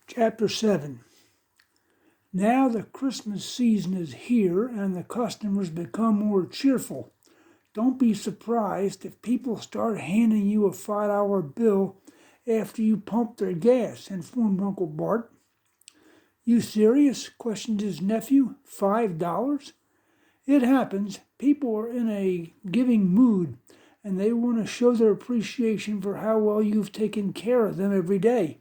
Chapter 7. Now the Christmas season is here and the customers become more cheerful. Don't be surprised if people start handing you a $5 bill after you pump their gas, informed Uncle Bart. You serious? Questioned his nephew. $5? It happens. People are in a giving mood and they want to show their appreciation for how well you've taken care of them every day.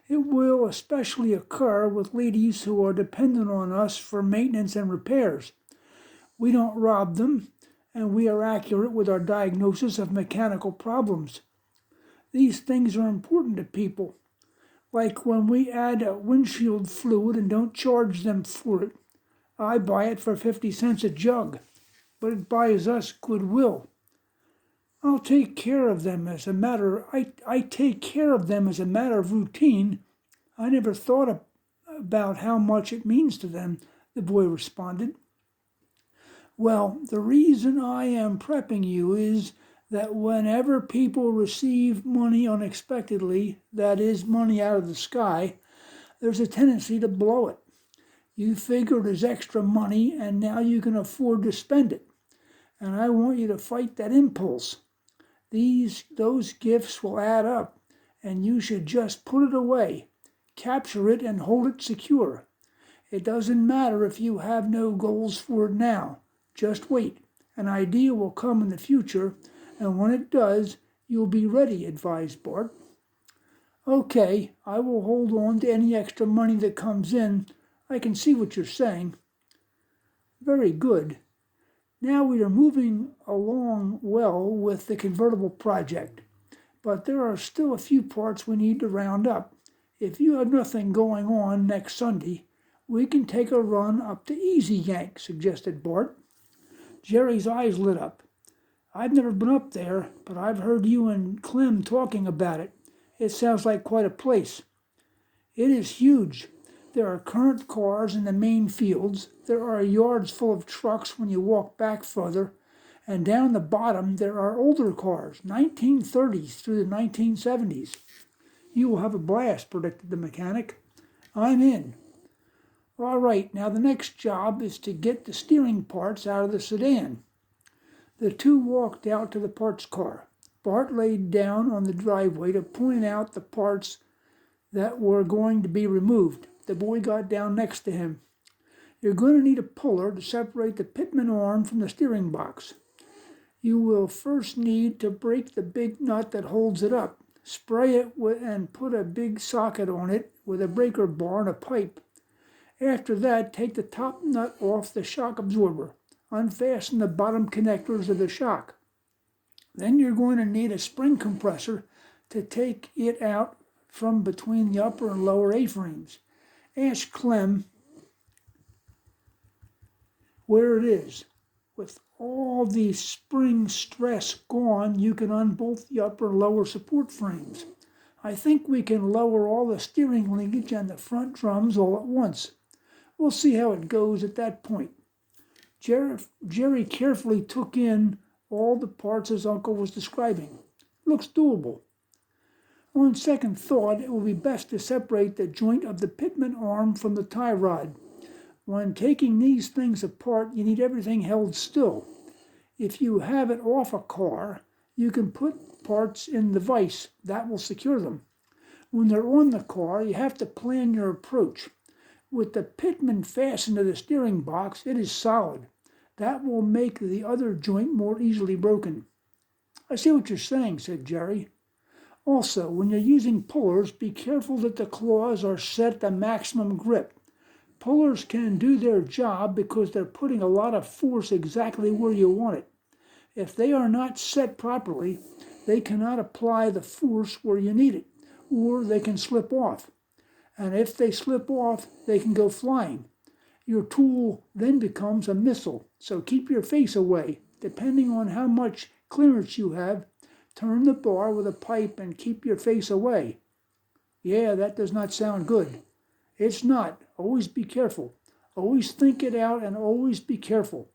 It will especially occur with ladies who are dependent on us for maintenance and repairs. We don't rob them, and we are accurate with our diagnosis of mechanical problems. These things are important to people, like when we add a windshield fluid and don't charge them for it. I buy it for 50 cents a jug, but it buys us goodwill. I take care of them as a matter of routine. I never thought about how much it means to them, the boy responded. Well, the reason I am prepping you is that whenever people receive money unexpectedly, that is, money out of the sky, there's a tendency to blow it. You figure it as extra money and now you can afford to spend it. And I want you to fight that impulse. Those gifts will add up, and you should just put it away. Capture it and hold it secure. It doesn't matter if you have no goals for it now. Just wait. An idea will come in the future, and when it does, you'll be ready, advised Bart. Okay, I will hold on to any extra money that comes in. I can see what you're saying. Very good. Now we are moving along well with the convertible project, but there are still a few parts we need to round up. If you have nothing going on next Sunday, we can take a run up to Easy Yank, suggested Bart. Jerry's eyes lit up. I've never been up there, but I've heard you and Clem talking about it. It sounds like quite a place. It is huge. There are current cars in the main fields. There are yards full of trucks when you walk back further. And down the bottom, there are older cars, 1930s through the 1970s. You will have a blast, predicted the mechanic. I'm in. All right, now the next job is to get the steering parts out of the sedan. The two walked out to the parts car. Bart laid down on the driveway to point out the parts that were going to be removed. The boy got down next to him. You're going to need a puller to separate the pitman arm from the steering box. You will first need to break the big nut that holds it up. Spray it and put a big socket on it with a breaker bar and a pipe. After that, take the top nut off the shock absorber. Unfasten the bottom connectors of the shock. Then you're going to need a spring compressor to take it out from between the upper and lower A-frames. Ask Clem where it is. With all the spring stress gone, you can unbolt the upper and lower support frames. I think we can lower all the steering linkage and the front drums all at once. We'll see how it goes at that point. Jerry carefully took in all the parts his uncle was describing. Looks doable. On second thought, it will be best to separate the joint of the pitman arm from the tie rod. When taking these things apart, you need everything held still. If you have it off a car, you can put parts in the vise. That will secure them. When they're on the car, you have to plan your approach. With the pitman fastened to the steering box, it is solid. That will make the other joint more easily broken. I see what you're saying, said Jerry. Also, when you're using pullers, be careful that the claws are set to maximum grip. Pullers can do their job because they're putting a lot of force exactly where you want it. If they are not set properly, they cannot apply the force where you need it, or they can slip off. And if they slip off, they can go flying. Your tool then becomes a missile, so keep your face away. Depending on how much clearance you have, turn the bar with a pipe and keep your face away. Yeah, that does not sound good. It's not. Always be careful. Always think it out and always be careful.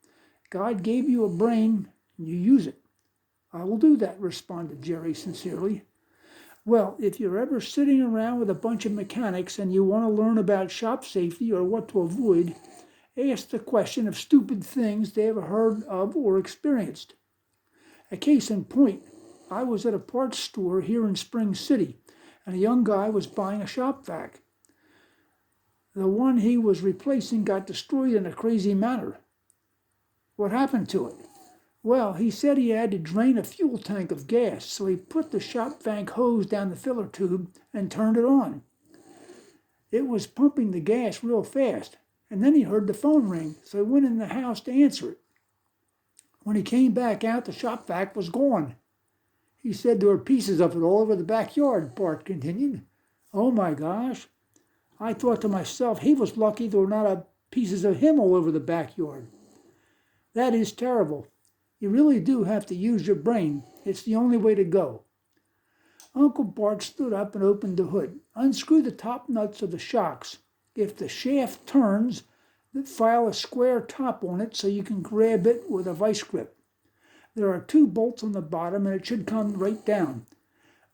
God gave you a brain, and you use it. I will do that, responded Jerry sincerely. Well, if you're ever sitting around with a bunch of mechanics and you want to learn about shop safety or what to avoid, ask the question of stupid things they ever heard of or experienced. A case in point, I was at a parts store here in Spring City, and a young guy was buying a shop vac. The one he was replacing got destroyed in a crazy manner. What happened to it? Well, he said he had to drain a fuel tank of gas, so he put the shop vac hose down the filler tube and turned it on. It was pumping the gas real fast, and then he heard the phone ring, so he went in the house to answer it. When he came back out, the shop vac was gone. He said there were pieces of it all over the backyard, Bart continued. Oh my gosh. I thought to myself, he was lucky there were not pieces of him all over the backyard. That is terrible. You really do have to use your brain. It's the only way to go. Uncle Bart stood up and opened the hood. Unscrew the top nuts of the shocks. If the shaft turns, file a square top on it so you can grab it with a vice grip. There are 2 bolts on the bottom and it should come right down.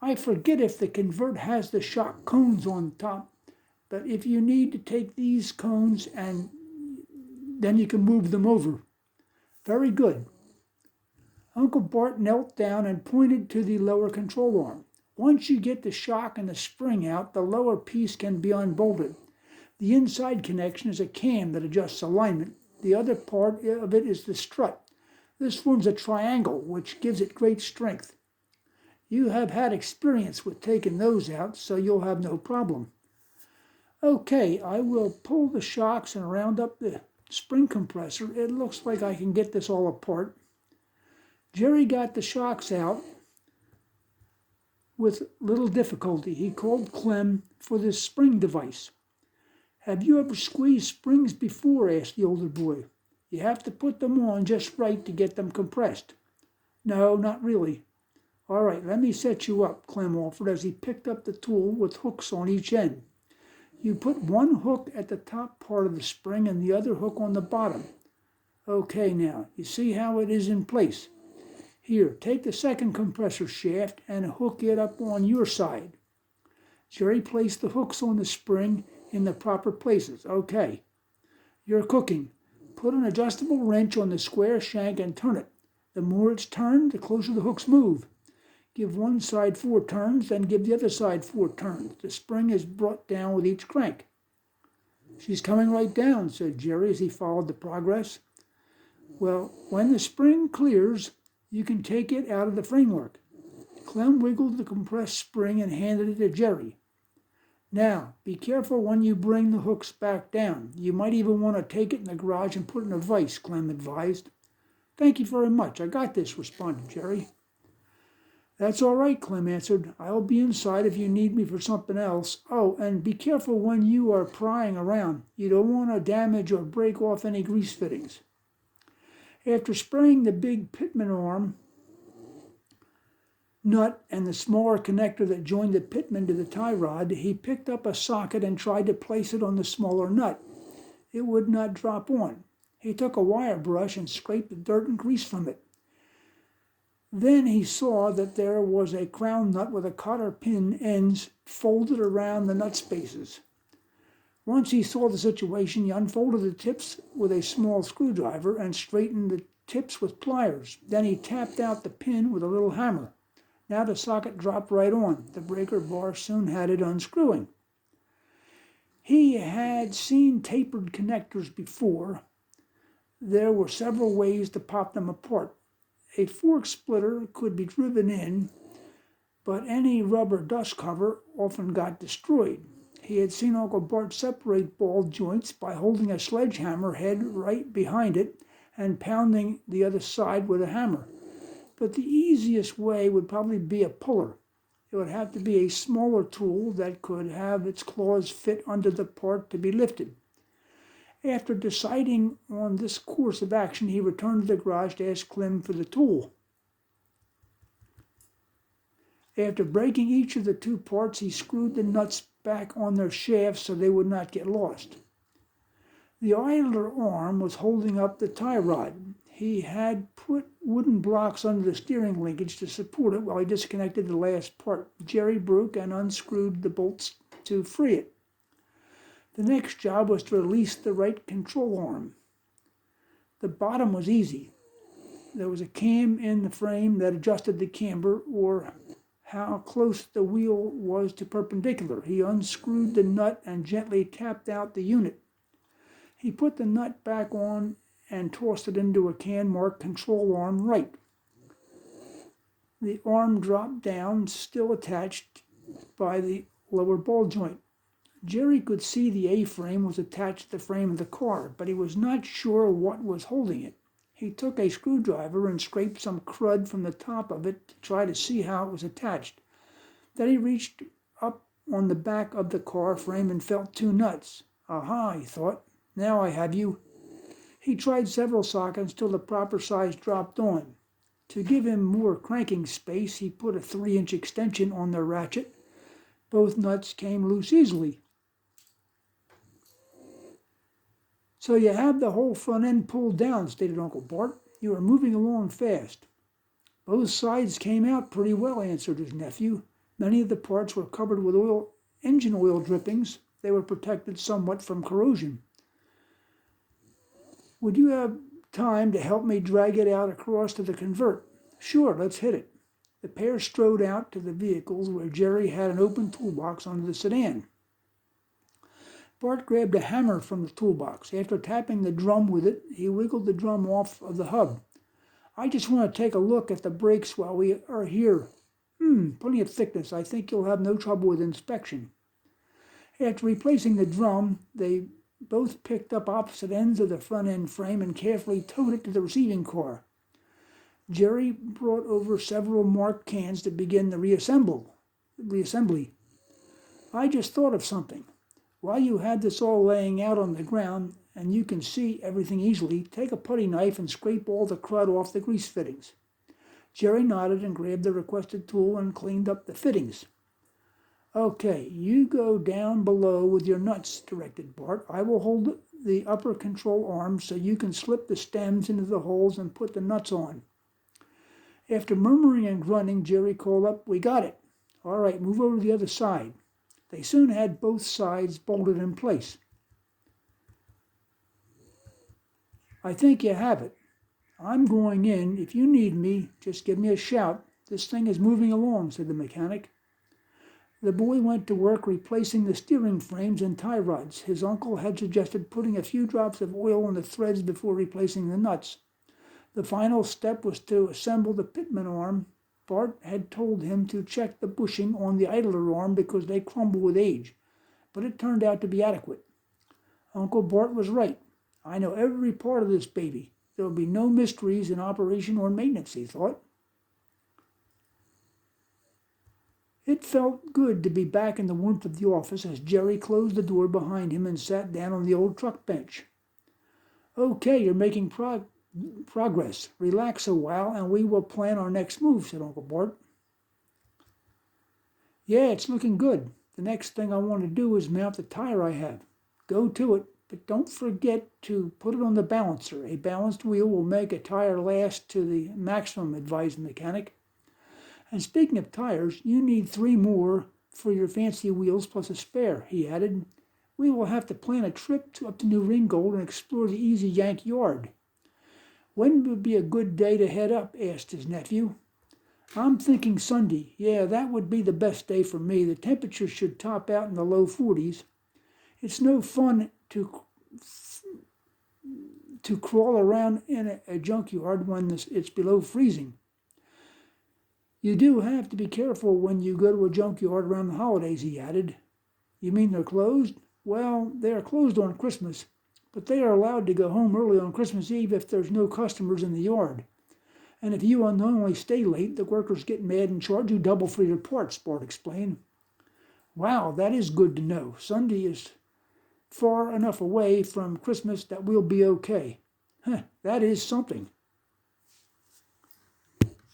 I forget if the convert has the shock cones on top, but if you need to take these cones and then you can move them over. Very good. Uncle Bart knelt down and pointed to the lower control arm. Once you get the shock and the spring out, the lower piece can be unbolted. The inside connection is a cam that adjusts alignment. The other part of it is the strut. This forms a triangle, which gives it great strength. You have had experience with taking those out, so you'll have no problem. Okay, I will pull the shocks and round up the spring compressor. It looks like I can get this all apart. Jerry got the shocks out with little difficulty. He called Clem for this spring device. Have you ever squeezed springs before? Asked the older boy. You have to put them on just right to get them compressed. No, not really. All right, let me set you up, Clem offered as he picked up the tool with hooks on each end. You put one hook at the top part of the spring and the other hook on the bottom. Okay, now, you see how it is in place. Here, take the second compressor shaft and hook it up on your side. Jerry placed the hooks on the spring in the proper places. Okay. You're cooking. Put an adjustable wrench on the square shank and turn it. The more it's turned, the closer the hooks move. Give one side 4 turns, then give the other side 4 turns. The spring is brought down with each crank. She's coming right down, said Jerry as he followed the progress. Well, when the spring clears, you can take it out of the framework. Clem wiggled the compressed spring and handed it to Jerry. Now, be careful when you bring the hooks back down. You might even want to take it in the garage and put it in a vise, Clem advised. Thank you very much. I got this, responded Jerry. That's all right, Clem answered. I'll be inside if you need me for something else. Oh, and be careful when you are prying around. You don't want to damage or break off any grease fittings. After spraying the big pitman arm nut and the smaller connector that joined the pitman to the tie rod, he picked up a socket and tried to place it on the smaller nut. It would not drop on. He took a wire brush and scraped the dirt and grease from it. Then he saw that there was a crown nut with a cotter pin ends folded around the nut spaces. Once he saw the situation, he unfolded the tips with a small screwdriver and straightened the tips with pliers. Then he tapped out the pin with a little hammer. Now the socket dropped right on. The breaker bar soon had it unscrewing. He had seen tapered connectors before. There were several ways to pop them apart. A fork splitter could be driven in, but any rubber dust cover often got destroyed. He had seen Uncle Bart separate ball joints by holding a sledgehammer head right behind it and pounding the other side with a hammer. But the easiest way would probably be a puller. It would have to be a smaller tool that could have its claws fit under the part to be lifted. After deciding on this course of action, he returned to the garage to ask Clem for the tool. After breaking each of the 2 parts, he screwed the nuts back on their shafts so they would not get lost. The idler arm was holding up the tie rod. He had put wooden blocks under the steering linkage to support it while he disconnected the last part. Jerry broke and unscrewed the bolts to free it. The next job was to release the right control arm. The bottom was easy. There was a cam in the frame that adjusted the camber or how close the wheel was to perpendicular. He unscrewed the nut and gently tapped out the unit. He put the nut back on and tossed it into a can marked control arm right. The arm dropped down, still attached by the lower ball joint. Jerry could see the A-frame was attached to the frame of the car, but he was not sure what was holding it. He took a screwdriver and scraped some crud from the top of it to try to see how it was attached. Then he reached up on the back of the car frame and felt two nuts. Aha, he thought. Now I have you. He tried several sockets till the proper size dropped on. To give him more cranking space, he put a 3-inch extension on the ratchet. Both nuts came loose easily. So you have the whole front end pulled down, stated Uncle Bart. You are moving along fast. Both sides came out pretty well, answered his nephew. Many of the parts were covered with engine oil drippings. They were protected somewhat from corrosion. Would you have time to help me drag it out across to the convert? Sure, let's hit it. The pair strode out to the vehicles where Jerry had an open toolbox under the sedan. Bart grabbed a hammer from the toolbox. After tapping the drum with it, he wiggled the drum off of the hub. I just want to take a look at the brakes while we are here. Plenty of thickness. I think you'll have no trouble with inspection. After replacing the drum, they both picked up opposite ends of the front end frame and carefully towed it to the receiving car. Jerry brought over several marked cans to begin the reassembly. I just thought of something. While you had this all laying out on the ground, and you can see everything easily, take a putty knife and scrape all the crud off the grease fittings. Jerry nodded and grabbed the requested tool and cleaned up the fittings. Okay, you go down below with your nuts, directed Bart. I will hold the upper control arm so you can slip the stems into the holes and put the nuts on. After murmuring and grunting, Jerry called up, We got it. All right, move over to the other side. They soon had both sides bolted in place. I think you have it. I'm going in. If you need me, just give me a shout. This thing is moving along, said the mechanic. The boy went to work replacing the steering frames and tie rods. His uncle had suggested putting a few drops of oil on the threads before replacing the nuts. The final step was to assemble the pitman arm. Bart had told him to check the bushing on the idler arm because they crumble with age, but it turned out to be adequate. Uncle Bart was right. I know every part of this baby. There will be no mysteries in operation or maintenance, he thought. It felt good to be back in the warmth of the office as Jerry closed the door behind him and sat down on the old truck bench. Okay, you're making progress. Relax a while and we will plan our next move, said Uncle Bart. Yeah, it's looking good. The next thing I want to do is mount the tire I have. Go to it, but don't forget to put it on the balancer. A balanced wheel will make a tire last to the maximum, advised the mechanic. And speaking of tires, you need 3 more for your fancy wheels plus a spare, he added. We will have to plan a trip up to New Ringgold and explore the Easy Yank yard. When would be a good day to head up? Asked his nephew. I'm thinking Sunday. Yeah, that would be the best day for me. The temperature should top out in the low 40s. It's no fun to crawl around in a junkyard when it's below freezing. You do have to be careful when you go to a junkyard around the holidays, he added. You mean they're closed? Well, they are closed on Christmas, but they are allowed to go home early on Christmas Eve if there's no customers in the yard. And if you unknowingly stay late, the workers get mad and charge you double for your parts, Bart explained. Wow, that is good to know. Sunday is far enough away from Christmas that we'll be okay. That is something.